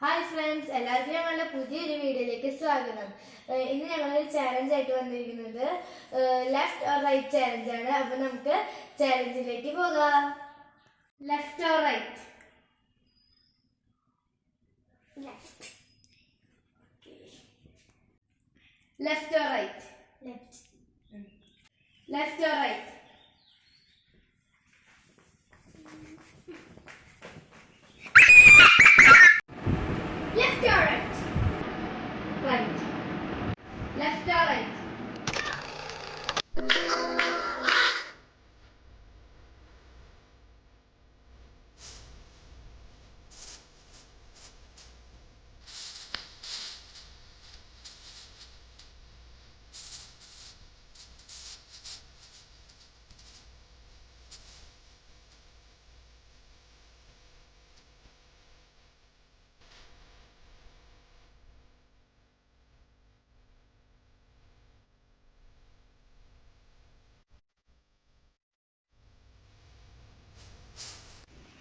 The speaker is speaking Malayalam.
ഹായ് ഫ്രണ്ട്സ്, എല്ലാവർക്കും ഞങ്ങളുടെ പുതിയൊരു വീഡിയോയിലേക്ക് സ്വാഗതം. ഇന്ന് ഞങ്ങളൊരു ചാലഞ്ച് ആയിട്ട് വന്നിരിക്കുന്നത് ലെഫ്റ്റ് ഓർ റൈറ്റ് ചാലഞ്ച് ആണ്. അപ്പൊ നമുക്ക് ചാലഞ്ചിലേക്ക് പോകാം. Left or right? Left or right? Left. Left or right?